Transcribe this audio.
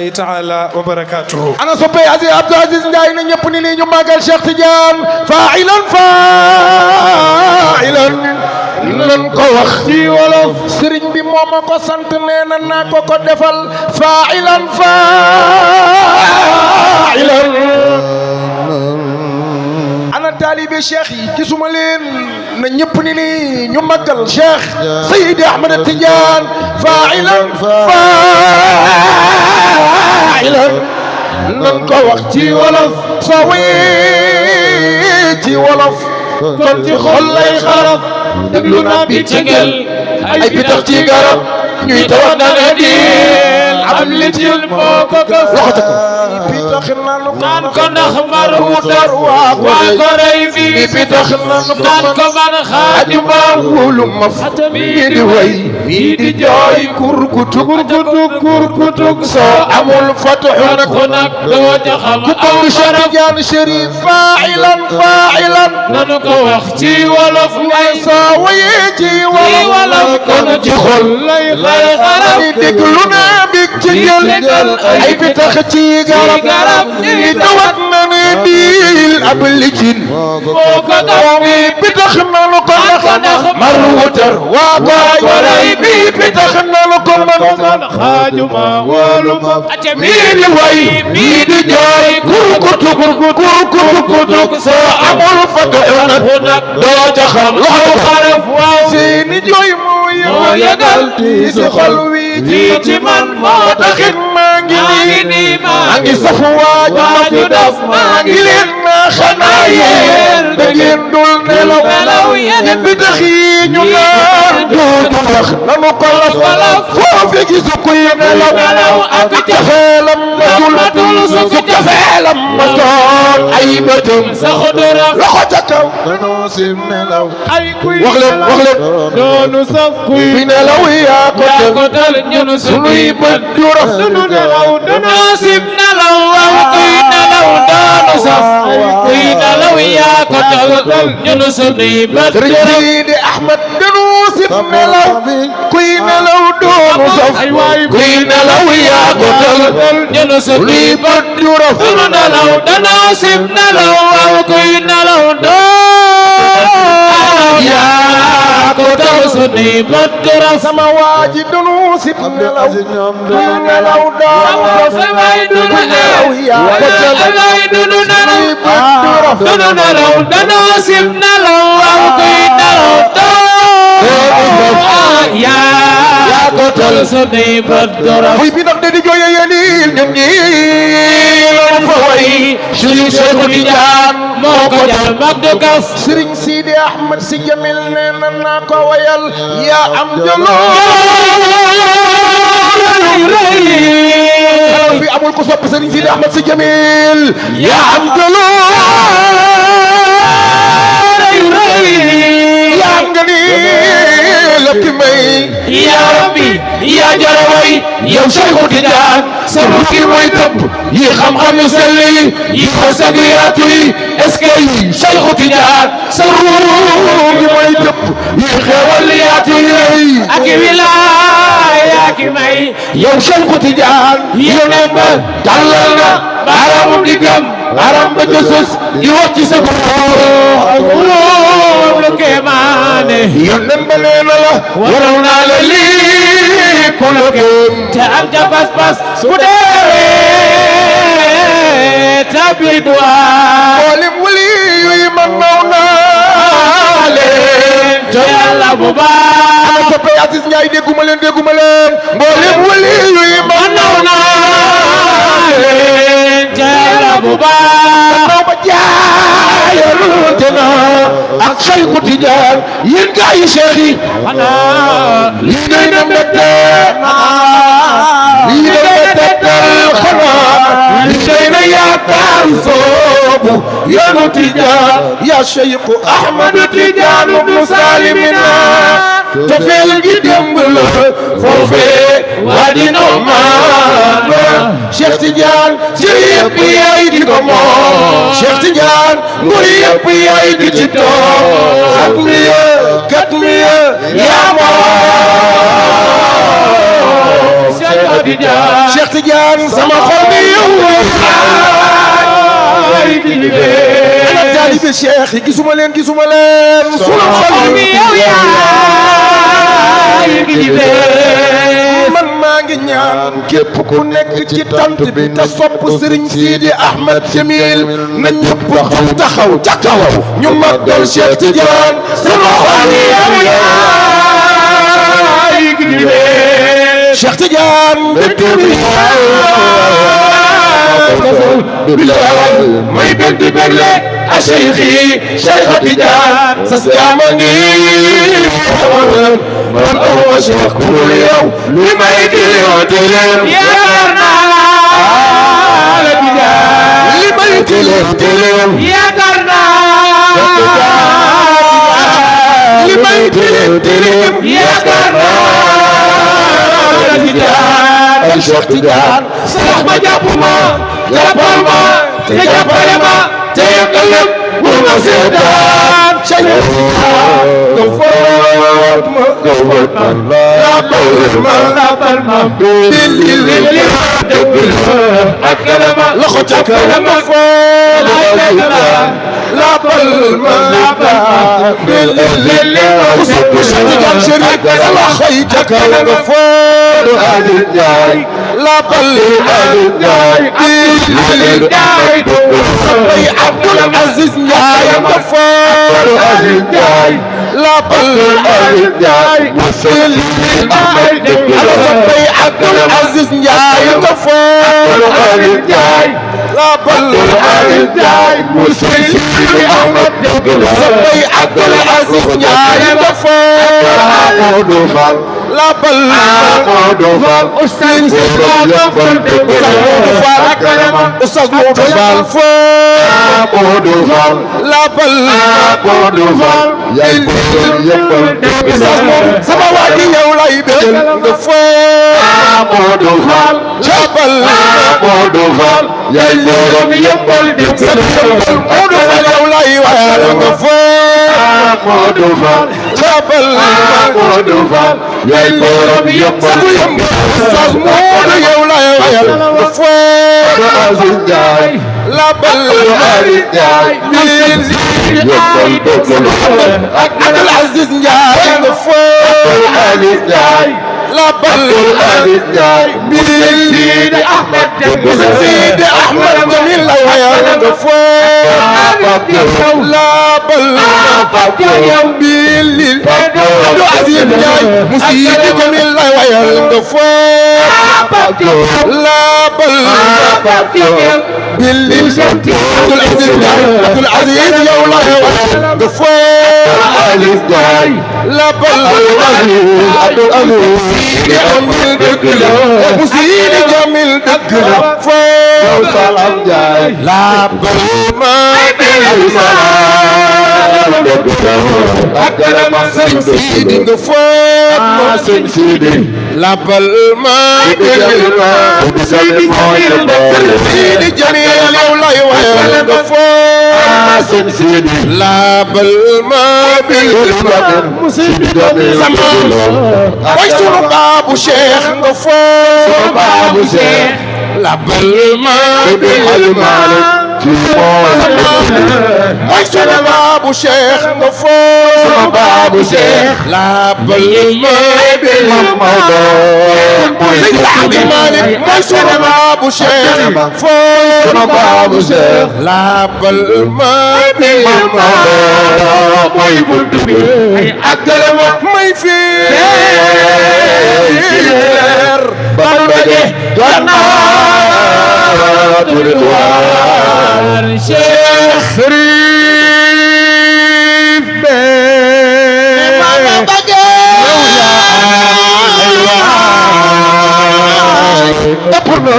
تعالى وبركاته. أنا صبي عبد العزيز Ndiaye na ñëpp ni lii ñu màggal Cheikh Tidiane faa'ilan nan ko wax ci wolof sëriñ bi moo ma ko sant nee na naa ko ko defal faa'ilan ana taalibe Cheikh yi gisuma leen na ñëpp ni lii ñu màggal Cheikh Seydi Ahmed Tidiane faa'ilan nan ko wax ci wolof soo wéyee ci wolof kon ci xol lay xaraf déglu naa bi cengel ay pitax ci garab ñuy tawat na ne diil am li ci moo ko gëf loxo ca ko pitax naan ko ndax mar wutar waa ko rey fi pitax naan ko man xaajuma wulu maf mii di way mii di jooy kurkutug soo amul fatuxu nag doo ca xam ku bëgg Cheikh Tidiane Chérif faa'ilan nanu ko wax ci wolof ngay soo wayee ci wolof kon ci xol lay xaraf di déglu na big ci jël ay pitax ci garab ñi tawat na ne diil ab lijin moo ko tax bi pitax nanu ko ndax mar wutar waa ko rey bi pitax nanu ko man xaajuma wóolu ma mii di way mii di jooy kurkutug soo amul fatuxu nag doo ca xam loxo xaraf waaw seeni jooy moo yëgal ci xol wi ci man moo taxit maa ngi saf waaju def maa ngi leen na xanaa yéen da ngeen dul nelaw yéen bi tax yi ñu naan dootu wax nanu ko laf foofu gisu kuy nelaw ak jafeelam matul su jafeelam ma toog ay bëtam sax dara loxo ca kaw danoo sim nelaw ay kuy wax leen doonu saf kuy nelaw yaa ko dal ñun sunuy bët du raf sunu nelaw danoo sim nelaw waaw kuy nelaw doonu saf kuy nelaw yaa ko dal ñun sunuy bët du raf Seydi Ahmed danoo sim nelaw kuy nelaw doonu saf kuy nelaw yaa ko dal ñun sunuy bët du raf sunu nelaw danoo sim nelaw waaw kuy nelaw yaa ko dal sunuy bët du raf sama waaji dunu sib nelaw du nelaw doo samay du nelaw yaa ko dal samay du nelaw du nelaw danoo sib nelaw waaw kuy nelaw doo yaa ko dal sunuy bët du raf muy bi ndax de di jooye yéen ñun ñi lañu fa way Serigne Cheikh Tidiane moo ko jar mag du gas Serigne Sidi Ahmed si Jamil nee na naa ko wayal yaa am jaloor fi amul ko sopp Serigne Sidi Ahmed si Jamil yaa am jaloor yaa am nga ni lépp may yaa rabbi yaa jara way yow Cheikh Tidiane sa ruugi mooy tëbb yi xam-xam yu sell yi xasag yaatu yi est-ce que yi Cheikh Tidiane sa ruugi mooy tëbb yi xewal yaatu yi ak wilaaya ak may yow Cheikh Tidiane yónnee ba tàllal na baaraamu diggam baaraam ba jësus di wax ci sa góor lu kéemaane yónnee ba nee na la waral naa la lii ku la gëm te am ja pas-pas su dee tabit waa mboolem wali yuy man naw naa leen to yàlla bu baax ana soppe Aziz Ndiaye dégguma leen mboolem wali yuy man naw naa leen to yàlla bu baax naw ba jaayalute na ak Cheikh Tidiane yéen gaa yi Cheikh yi xanaa lii day na mbette lii day na tettal xanaa lii day na yaakaar soobu yoonu Tidiane ya Cheikh Ahmed Tidiane ibnu Salimina tofeel gi démb la foofee waa dina maana Cheikh Tidiane jëri yëpp yaay di ko moom Cheikh Tidiane nguri yëpp yaay di ci toog xatmiya katmiya yaa moom Cheikh Tidiane sama xol bi yow ana taalibe Cheikh yi gisuma leen sunu xol bi yow man maa ngi ñaan képp ku nekk ci tant bi te sopp Serigne Sidi Ahmed Jamil na ñëpp taxaw ca kaw ñu màggal Cheikh Tidiane sama xol bi yow Cheikh Tidiane dëkk bi may bég di bégle a Cheikhi Cheikh Tidiane sas jaama ngi man aw Cheikh ku dul yow li may tilim yaakaar naa la Tidiane li may tilim yaakaar naa li may tilim yaakaar naa la Tidiane Cheikh Tidiane sax ma jàpp ma jàppal ma te jàppale ma te yëkkal lépp bu ma seetaan Cheikh nga foot ma laabal ma li ak kalama loxo ca kalama foot laabal ma ku sopp Cheikh Tidiane Chérif sa loxo yi ca kalama foot laabal soppay Abdoul Aziz Ndiaye nga foot laabal soppay Abdoul Aziz Ndiaye nga foot laabal soppay Abdoul Aziz Ndiaye nga foot laabal Oustaz Modou Fall foo laabal sama waa ji yow lay bégal nga foo laabal yaay borom yëppal Modou Fall yow lay wayal nga foo laabal yaay borom yëppal Oustaz Modou yow lay wayal nga foo laabal Abdoul Aziz Ndiaye nga foo laabal Sidi Ahmed Jamil lay wayal nga foo laabal Abdoul Aziz Ndiaye mu Sidi Jamil lay wayal nga foo laabal Abdoul Aziz Ndiaye Abdoul Aziz yow lay wayal nga foo laabal Abdoul Aziz Jamil dëgg la mu Sidi Jamil dëgg la foo Salam Ndiaye laabal ma sëñ Sidi nga foot ma sëñ Sidi laabal ma Sidi Jamil yow lay wayal nga foot sëñ Sidi laabal ma sama mooy sunu baabu Cheikh nga foot laabal ma mooy sunu baabu Cheikh nga foot laabal ma Seydi Hadji Malick mooy sunu baabu Cheikh foot laabal ma mooy buntu bi àggale ma may fiir Bambaje Jannaatu Ridwaan Cheikh Cherif be Mama Bage ëpp na